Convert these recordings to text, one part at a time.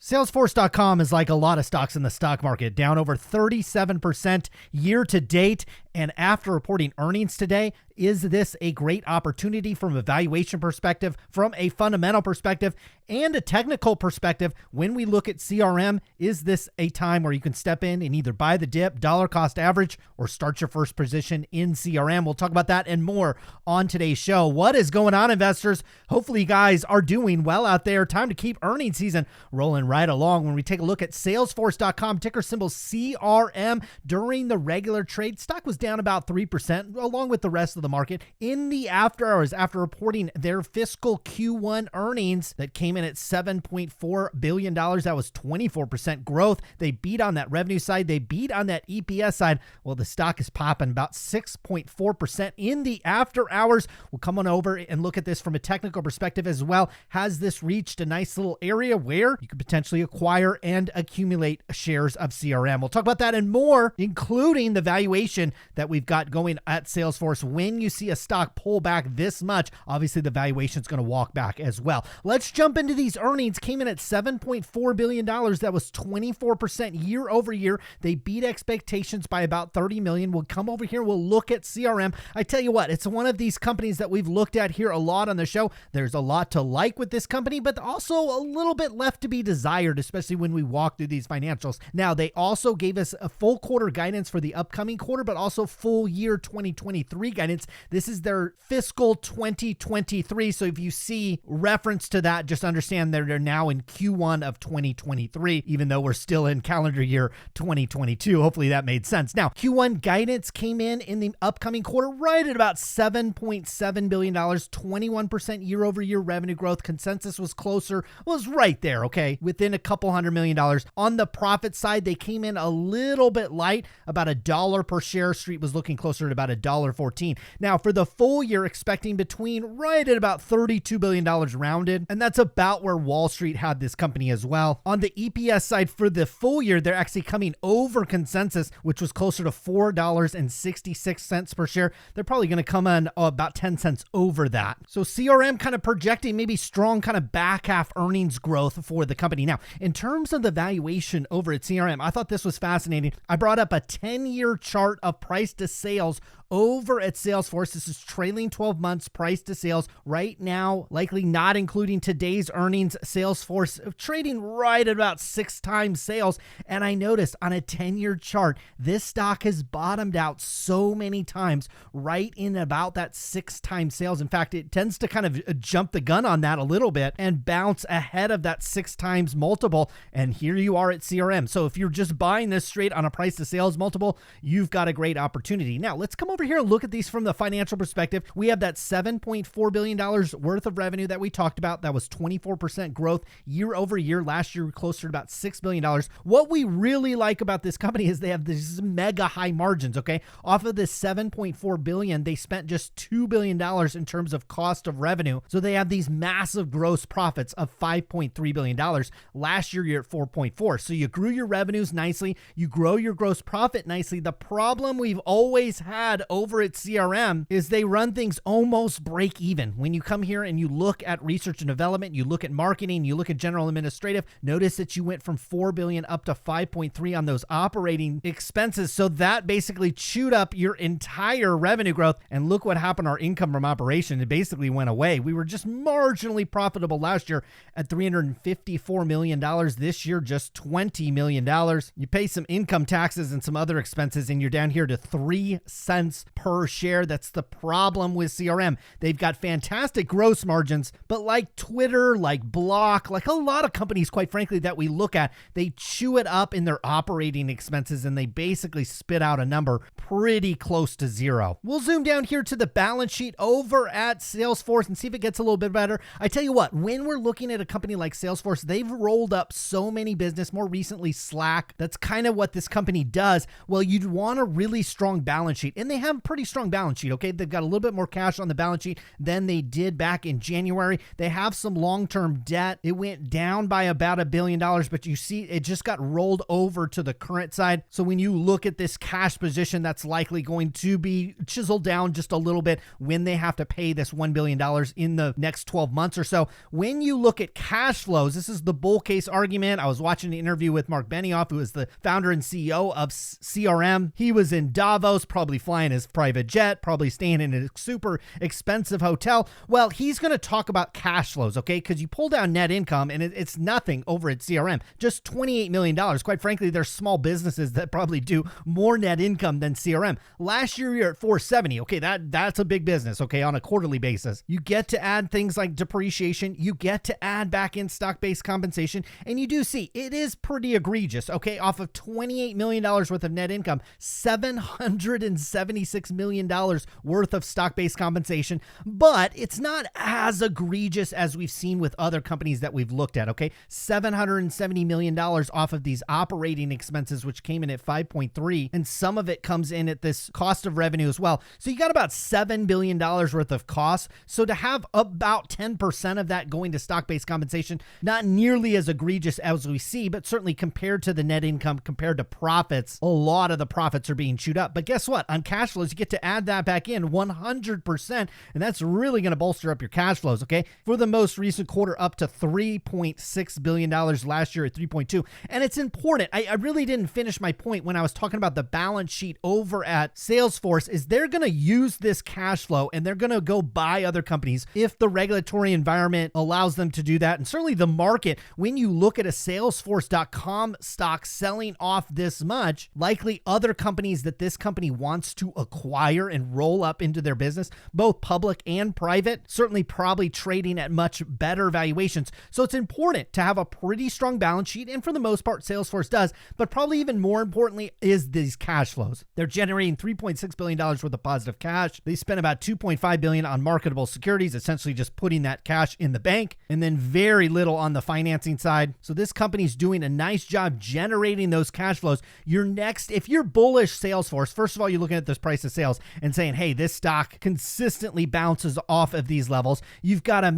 Salesforce.com is like a lot of stocks in the stock market, down over 37% year to date. And after reporting earnings today, is this a great opportunity from a valuation perspective, from a fundamental perspective, and a technical perspective? When we look at CRM, is this a time where you can step in and either buy the dip, dollar cost average, or start your first position in CRM? We'll talk about that and more on today's show. What is going on, investors? Hopefully you guys are doing well out there. Time to keep earnings season rolling right along. When we take a look at Salesforce.com, ticker symbol CRM, during the regular trade, stock was down about 3%, along with the rest of the market. In the after hours, after reporting their fiscal Q1 earnings that came in at $7.4 billion, that was 24% growth. They beat on that revenue side. They beat on that EPS side. Well, the stock is popping about 6.4% in the after hours. We'll come on over and look at this from a technical perspective as well. Has this reached a nice little area where you could potentially acquire and accumulate shares of CRM? We'll talk about that and more, including the valuation that we've got going at Salesforce. When you see a stock pull back this much, obviously the valuation is going to walk back as well. Let's jump into these earnings. Came in at $7.4 billion. That was 24% year over year. They beat expectations by about 30 million. We'll come over here. We'll look at CRM. I tell you what, it's one of these companies that we've looked at here a lot on the show. There's a lot to like with this company, but also a little bit left to be desired, especially when we walk through these financials. Now, they also gave us a full quarter guidance for the upcoming quarter, but also full year 2023 guidance. This is their fiscal 2023. So if you see reference to that, just understand that they're now in Q1 of 2023, even though we're still in calendar year 2022. Hopefully that made sense. Now, Q1 guidance came in the upcoming quarter right at about $7.7 billion, 21% year over year revenue growth. Consensus was right there, okay, within a couple $100 million. On the profit side, they came in a little bit light, about $1 per share. Street was looking closer to about $1.14. Now, for the full year, expecting between right at about $32 billion rounded, and that's about where Wall Street had this company as well. On the EPS side, for the full year, they're actually coming over consensus, which was closer to $4.66 per share. They're probably going to come in about 10 cents over that. So CRM kind of projecting maybe strong kind of back half earnings growth for the company. Now, in terms of the valuation over at CRM, I thought this was fascinating. I brought up a 10-year chart of price to sales over at Salesforce. This is trailing 12 months price to sales. Right now, likely not including today's earnings, Salesforce trading right at about 6 times sales. And I noticed on a 10-year chart, this stock has bottomed out so many times right in about that 6 times sales. In fact, it tends to kind of jump the gun on that a little bit and bounce ahead of that 6 times multiple. And here you are at CRM. So if you're just buying this straight on a price to sales multiple, you've got a great opportunity. Now, let's come over here and look at these from the financial perspective. We have that $7.4 billion worth of revenue that we talked about. That was 24% growth year over year. Last year, closer to about $6 billion. What we really like about this company is they have these mega high margins, okay? Off of this $7.4 billion, they spent just $2 billion in terms of cost of revenue. So they have these massive gross profits of $5.3 billion. Last year, you're at 4.4. So you grew your revenues nicely. You grow your gross profit nicely. The problem we've always had over at CRM is they run things almost break even. When you come here and you look at research and development, you look at marketing, you look at general administrative, notice that you went from $4 billion up to 5.3 on those operating expenses. So that basically chewed up your entire revenue growth. And look what happened. Our income from operation, it basically went away. We were just marginally profitable last year at $354 million. This year, just $20 million. You pay some income taxes and some other expenses, and you're down here to 3 cents per share. That's the problem with CRM. They've got fantastic gross margins, but like Twitter, like Block, like a lot of companies, quite frankly, that we look at, they chew it up in their operating expenses and they basically spit out a number pretty close to zero. We'll zoom down here to the balance sheet over at Salesforce and see if it gets a little bit better. I tell you what, when we're looking at a company like Salesforce, they've rolled up so many business, more recently Slack. That's kind of what this company does. Well, you'd want to really strong balance sheet, and they have a pretty strong balance sheet, okay? They've got a little bit more cash on the balance sheet than they did back in January. They have some long-term debt. It went down by about $1 billion, but you see it just got rolled over to the current side. So when you look at this cash position, that's likely going to be chiseled down just a little bit when they have to pay this $1 billion in the next 12 months or so. When you look at cash flows, this is the bull case argument. I was watching an interview with Mark Benioff, who is the founder and CEO of CRM. He was in Davos, probably flying his private jet, probably staying in a super expensive hotel. Well, he's going to talk about cash flows, okay? Because you pull down net income and it's nothing over at CRM, just $28 million. Quite frankly, there's small businesses that probably do more net income than CRM. Last year, you're at 470. Okay, that's a big business, okay, on a quarterly basis. You get to add things like depreciation. You get to add back in stock-based compensation. And you do see it is pretty egregious, okay? Off of $28 million worth of net income, $776 million worth of stock-based compensation. But it's not as egregious as we've seen with other companies that we've looked at, okay? $770 million off of these operating expenses, which came in at 5.3, and some of it comes in at this cost of revenue as well. So you got about $7 billion worth of costs. So to have about 10% of that going to stock-based compensation, not nearly as egregious as we see, but certainly compared to the net income, compared to profits, a lot of the profits are being chewed up. But guess what? On cash flows, you get to add that back in 100%, and that's really going to bolster up your cash flows, okay? For the most recent quarter, up to $3.6 billion, last year at 3.2. And it's important. I really didn't finish my point when I was talking about the balance sheet over at Salesforce, is they're going to use this cash flow and they're going to go buy other companies if the regulatory environment allows them to do that. And certainly the market, when you look at a Salesforce.com stock selling off this much, likely other companies that this company wants to acquire and roll up into their business, both public and private, certainly probably trading at much better valuations. So it's important to have a pretty strong balance sheet, and for the most part, Salesforce does, but probably even more importantly is these cash flows. They're generating $3.6 billion worth of positive cash. They spent about $2.5 billion on marketable securities, essentially just putting that cash in the bank, and then very little on the financing side. So this company's doing a nice job generating those cash flows. If you're bullish Salesforce, first of all, you're looking at this price of sales and saying, hey, this stock consistently bounces off of these levels. You've got a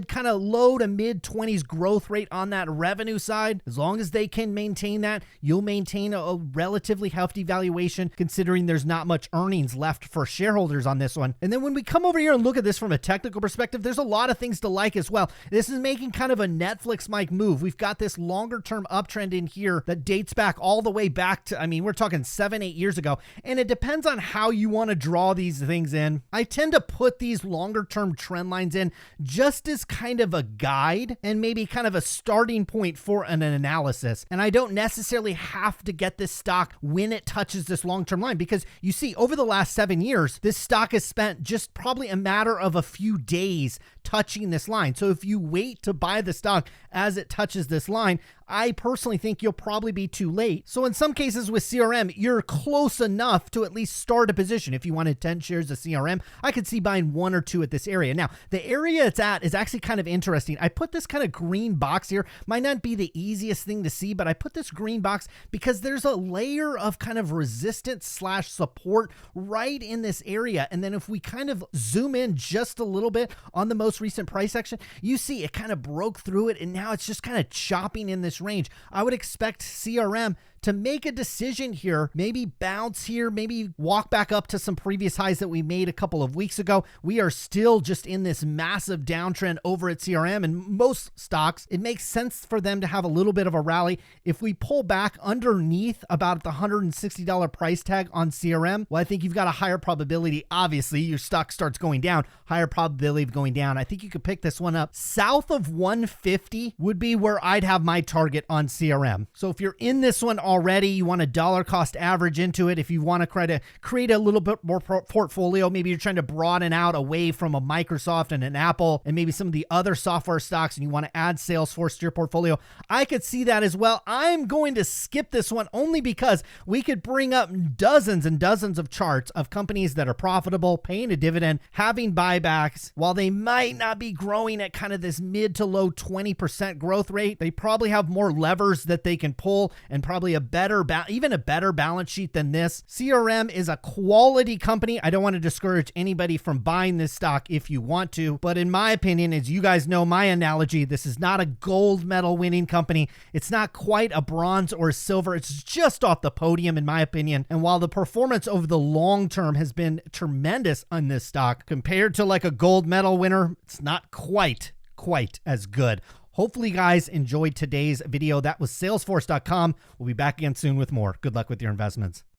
kind of low to mid 20s growth rate on that revenue side. As long as they can maintain that, you'll maintain a relatively healthy valuation, considering there's not much earnings left for shareholders on this one. And then when we come over here and look at this from a technical perspective, there's a lot of things to like as well. This is making kind of a Netflix-like move. We've got this longer-term uptrend in here that dates back all the way back to, we're talking 7-8 years ago. And it depends on how you want to draw these things in. I tend to put these longer-term trend lines in just as kind of a guide and maybe kind of a starting point for an analysis. And I don't necessarily have to get this stock when it touches this long-term line, because you see over the last 7 years, this stock has spent just probably a matter of a few days touching this line. So if you wait to buy the stock as it touches this line, I personally think you'll probably be too late. So in some cases with CRM, you're close enough to at least start a position. If you wanted 10 shares of CRM, I could see buying 1 or 2 at this area. Now, the area it's at is actually kind of interesting. I put this kind of green box here. Might not be the easiest thing to see, but I put this green box because there's a layer of kind of resistance / support right in this area. And then if we kind of zoom in just a little bit on the most recent price action, you see it kind of broke through it, and now it's just kind of chopping in this range. I would expect CRM to make a decision here, maybe bounce here, maybe walk back up to some previous highs that we made a couple of weeks ago. We are still just in this massive downtrend over at CRM, and most stocks, it makes sense for them to have a little bit of a rally. If we pull back underneath about the $160 price tag on CRM, well, I think you've got a higher probability. Obviously, your stock starts going down, higher probability of going down. I think you could pick this one up. South of 150 would be where I'd have my target on CRM. So if you're in this one already, you want a dollar cost average into it. If you want to create a little bit more portfolio, maybe you're trying to broaden out away from a Microsoft and an Apple and maybe some of the other software stocks, and you want to add Salesforce to your portfolio, I could see that as well. I'm going to skip this one only because we could bring up dozens and dozens of charts of companies that are profitable, paying a dividend, having buybacks. While they might not be growing at kind of this mid to low 20% growth rate, they probably have more levers that they can pull and probably a even a better balance sheet than this. CRM is a quality company. I don't want to discourage anybody from buying this stock if you want to, but in my opinion, as you guys know my analogy, this is not a gold medal winning company. It's not quite a bronze or a silver. It's just off the podium in my opinion. And while the performance over the long term has been tremendous on this stock, compared to like a gold medal winner, it's not quite as good. Hopefully you guys enjoyed today's video. That was Salesforce.com. We'll be back again soon with more. Good luck with your investments.